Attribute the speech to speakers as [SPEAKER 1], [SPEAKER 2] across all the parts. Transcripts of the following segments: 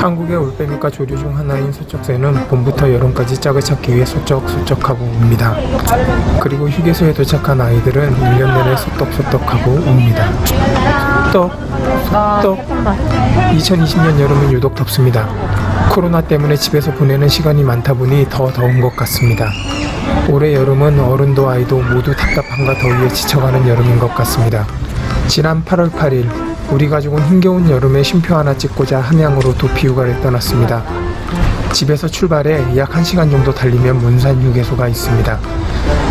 [SPEAKER 1] 한국의 올빼미과 조류 중 하나인 소쩍새는 봄부터 여름까지 짝을 찾기 위해 소쩍소쩍하고 옵니다. 그리고 휴게소에 도착한 아이들은 1년 내내 소떡소떡하고 옵니다. 소떡. 2020년 여름은 유독 덥습니다. 코로나 때문에 집에서 보내는 시간이 많다 보니 더 더운 것 같습니다. 올해 여름은 어른도 아이도 모두 답답함과 더위에 지쳐가는 여름인 것 같습니다. 지난 8월 8일 우리 가족은 힘겨운 여름에 쉼표 하나 찍고자 함양으로 도피 휴가를 떠났습니다. 집에서 출발해 약 1시간 정도 달리면 문산 휴게소가 있습니다.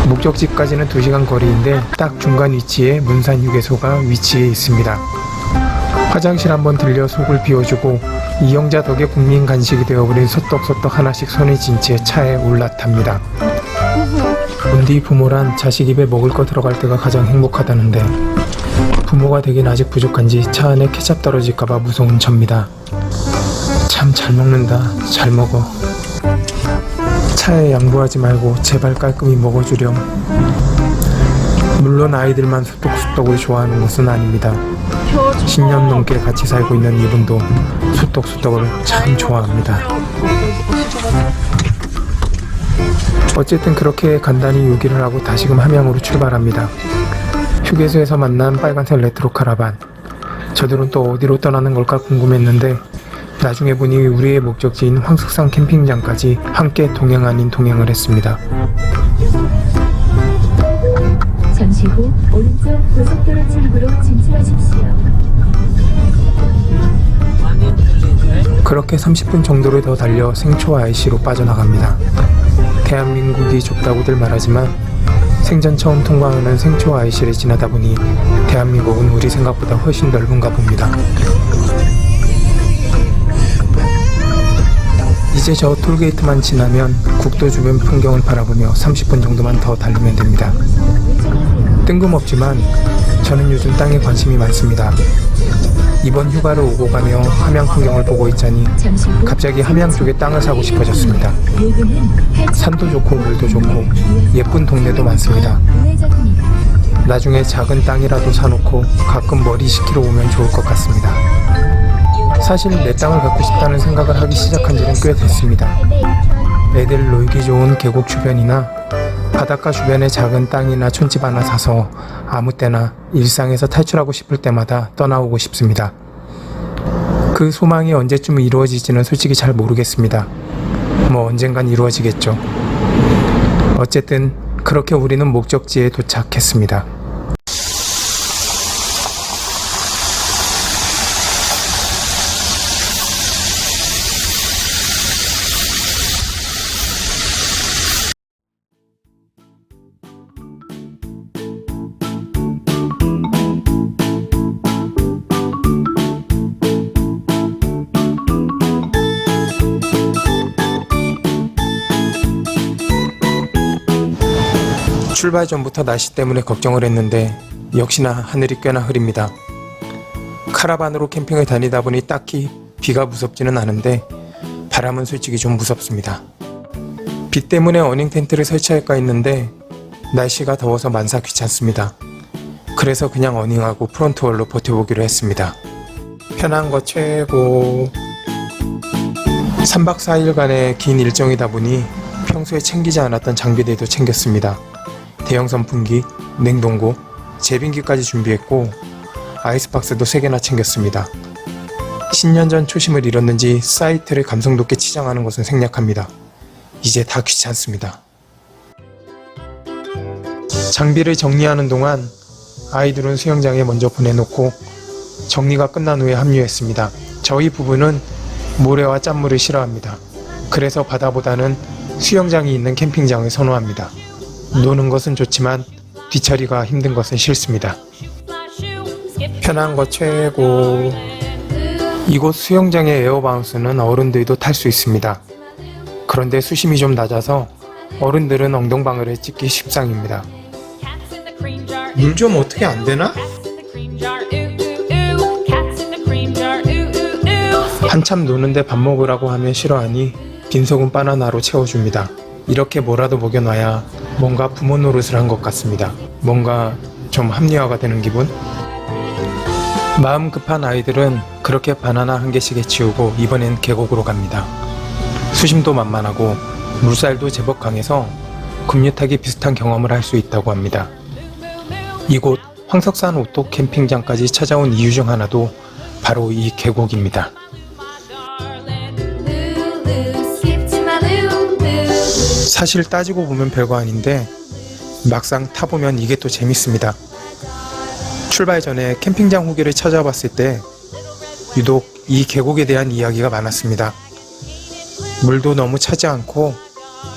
[SPEAKER 1] 목적지까지는 2시간 거리인데 딱 중간 위치에 문산 휴게소가 위치해 있습니다. 화장실 한번 들려 속을 비워주고 이영자 덕에 국민 간식이 되어버린 소떡소떡 하나씩 손에 쥔 채 차에 올라탑니다. 본디 부모란 자식 입에 먹을 거 들어갈 때가 가장 행복하다는데 부모가 되긴 아직 부족한지 차 안에 케찹 떨어질까봐 무서운 접니다. 참 잘 먹는다. 잘 먹어. 차에 양보하지 말고 제발 깔끔히 먹어주렴. 물론 아이들만 소떡소떡을 좋아하는 것은 아닙니다. 10년 넘게 같이 살고 있는 이분도 소떡소떡을 참 좋아합니다. 어쨌든 그렇게 간단히 요기를 하고 다시금 함양으로 출발합니다. 휴게소에서 만난 빨간색 레트로 카라반. 저들은 또 어디로 떠나는 걸까 궁금했는데 나중에 보니 우리의 목적지인 황석산 캠핑장까지 함께 동행 아닌 동행을 했습니다.
[SPEAKER 2] 잠시 후 오른쪽 고속도로 출구로 진출하십시오.
[SPEAKER 1] 그렇게 30분 정도를 더 달려 생초 IC로 빠져나갑니다. 대한민국이 좁다고들 말하지만 생전 처음 통과하는 생초 IC를 지나다 보니 대한민국은 우리 생각보다 훨씬 넓은가 봅니다. 이제 저 톨게이트만 지나면 국도 주변 풍경을 바라보며 30분 정도만 더 달리면 됩니다. 뜬금없지만 저는 요즘 땅에 관심이 많습니다. 이번 휴가를 오고 가며 함양 풍경을 보고 있자니 갑자기 함양 쪽에 땅을 사고 싶어졌습니다. 산도 좋고 물도 좋고 예쁜 동네도 많습니다. 나중에 작은 땅이라도 사놓고 가끔 머리 식히러 오면 좋을 것 같습니다. 사실 내 땅을 갖고 싶다는 생각을 하기 시작한 지는 꽤 됐습니다. 애들 놀기 좋은 계곡 주변이나 바닷가 주변에 작은 땅이나 촌집 하나 사서 아무 때나 일상에서 탈출하고 싶을 때마다 떠나오고 싶습니다. 그 소망이 언제쯤 이루어질지는 솔직히 잘 모르겠습니다. 뭐 언젠간 이루어지겠죠. 어쨌든 그렇게 우리는 목적지에 도착했습니다. 출발 전부터 날씨 때문에 걱정을 했는데 역시나 하늘이 꽤나 흐립니다. 카라반으로 캠핑을 다니다 보니 딱히 비가 무섭지는 않은데 바람은 솔직히 좀 무섭습니다. 비 때문에 어닝 텐트를 설치할까 했는데 날씨가 더워서 만사 귀찮습니다. 그래서 그냥 어닝하고 프론트월로 버텨보기로 했습니다. 편한 거 최고. 3박 4일간의 긴 일정이다 보니 평소에 챙기지 않았던 장비들도 챙겼습니다. 대형 선풍기, 냉동고, 제빙기까지 준비했고 아이스박스도 3개나 챙겼습니다. 10년 전 초심을 잃었는지 사이트를 감성 높게 치장하는 것은 생략합니다. 이제 다 귀찮습니다. 장비를 정리하는 동안 아이들은 수영장에 먼저 보내놓고 정리가 끝난 후에 합류했습니다. 저희 부부는 모래와 짠물을 싫어합니다. 그래서 바다보다는 수영장이 있는 캠핑장을 선호합니다. 노는 것은 좋지만 뒤처리가 힘든 것은 싫습니다. 편한 거 최고. 이곳 수영장의 에어바운스는 어른들도 탈 수 있습니다. 그런데 수심이 좀 낮아서 어른들은 엉덩방울을 찍기 십상입니다. 물 좀 어떻게 안 되나? 한참 노는데 밥 먹으라고 하면 싫어하니 빈속은 바나나로 채워줍니다. 이렇게 뭐라도 먹여놔야 뭔가 부모 노릇을 한 것 같습니다. 뭔가 좀 합리화가 되는 기분? 마음 급한 아이들은 그렇게 바나나 한 개씩 해치우고 이번엔 계곡으로 갑니다. 수심도 만만하고 물살도 제법 강해서 금유타기 비슷한 경험을 할 수 있다고 합니다. 이곳 황석산 오토 캠핑장까지 찾아온 이유 중 하나도 바로 이 계곡입니다. 사실 따지고 보면 별거 아닌데 막상 타보면 이게 또 재밌습니다. 출발 전에 캠핑장 후기를 찾아봤을 때 유독 이 계곡에 대한 이야기가 많았습니다. 물도 너무 차지 않고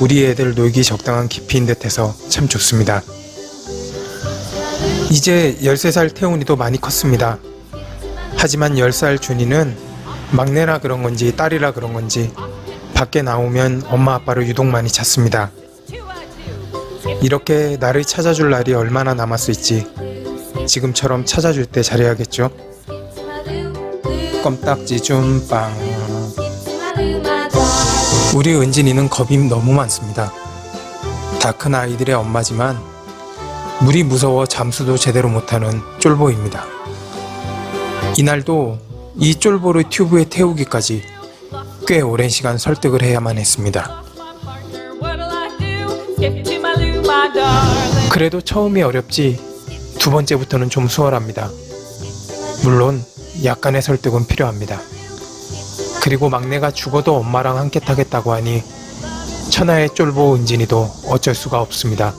[SPEAKER 1] 우리 애들 놀기 적당한 깊이인 듯해서 참 좋습니다. 이제 13살 태훈이도 많이 컸습니다. 하지만 10살 준이는 막내라 그런 건지 딸이라 그런 건지 밖에 나오면 엄마 아빠를 유독 많이 찾습니다. 이렇게 나를 찾아줄 날이 얼마나 남았을지 지금처럼 찾아줄 때 잘해야겠죠? 껌딱지 줌빵. 우리 은진이는 겁이 너무 많습니다. 다 큰 아이들의 엄마지만 물이 무서워 잠수도 제대로 못하는 쫄보입니다. 이날도 이 쫄보를 튜브에 태우기까지 꽤 오랜 시간 설득을 해야만 했습니다. 그래도 처음이 어렵지 두 번째부터는 좀 수월합니다. 물론 약간의 설득은 필요합니다. 그리고 막내가 죽어도 엄마랑 함께 타겠다고 하니 천하의 쫄보 은진이도 어쩔 수가 없습니다.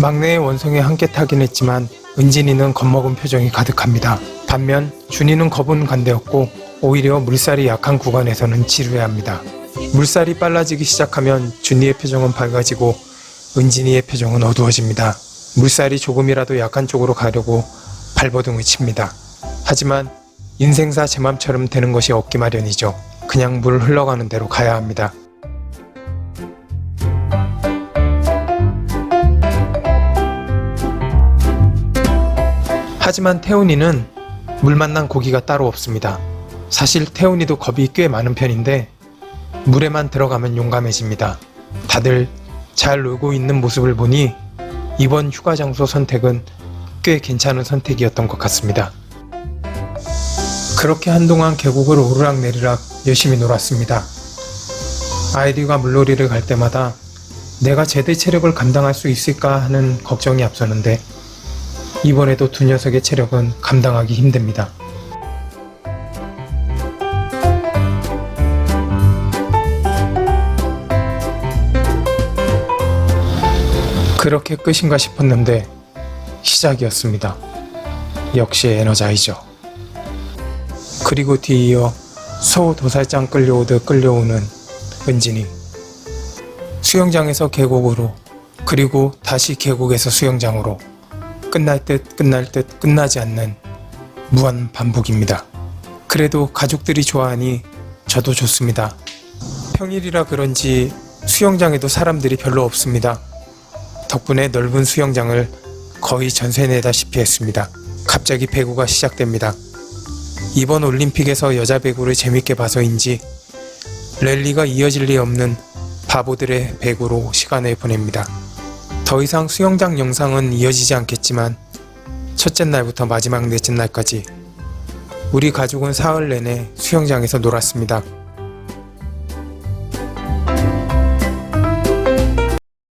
[SPEAKER 1] 막내의 원성에 함께 타긴 했지만 은진이는 겁먹은 표정이 가득합니다. 반면 준이는 겁은 간대었고 오히려 물살이 약한 구간에서는 지루해합니다. 물살이 빨라지기 시작하면 준이의 표정은 밝아지고 은진이의 표정은 어두워집니다. 물살이 조금이라도 약한 쪽으로 가려고 발버둥을 칩니다. 하지만 인생사 제 맘처럼 되는 것이 없기 마련이죠. 그냥 물 흘러가는 대로 가야 합니다. 하지만 태훈이는 물 만난 고기가 따로 없습니다. 사실 태훈이도 겁이 꽤 많은 편인데 물에만 들어가면 용감해집니다. 다들 잘 놀고 있는 모습을 보니 이번 휴가 장소 선택은 꽤 괜찮은 선택이었던 것 같습니다. 그렇게 한동안 계곡을 오르락내리락 열심히 놀았습니다. 아이들과 물놀이를 갈 때마다 내가 제대 체력을 감당할 수 있을까 하는 걱정이 앞서는데 이번에도 두 녀석의 체력은 감당하기 힘듭니다. 그렇게 끝인가 싶었는데 시작이었습니다. 역시 에너자이저. 그리고 뒤이어 소 도살장 끌려오듯 끌려오는 은진이. 수영장에서 계곡으로 그리고 다시 계곡에서 수영장으로 끝날 듯 끝나지 않는 무한 반복입니다. 그래도 가족들이 좋아하니 저도 좋습니다. 평일이라 그런지 수영장에도 사람들이 별로 없습니다. 덕분에 넓은 수영장을 거의 전세 내다시피 했습니다. 갑자기 배구가 시작됩니다. 이번 올림픽에서 여자 배구를 재밌게 봐서인지 랠리가 이어질 리 없는 바보들의 배구로 시간을 보냅니다. 더 이상 수영장 영상은 이어지지 않겠지만 첫째 날부터 마지막 넷째 날까지 우리 가족은 사흘 내내 수영장에서 놀았습니다.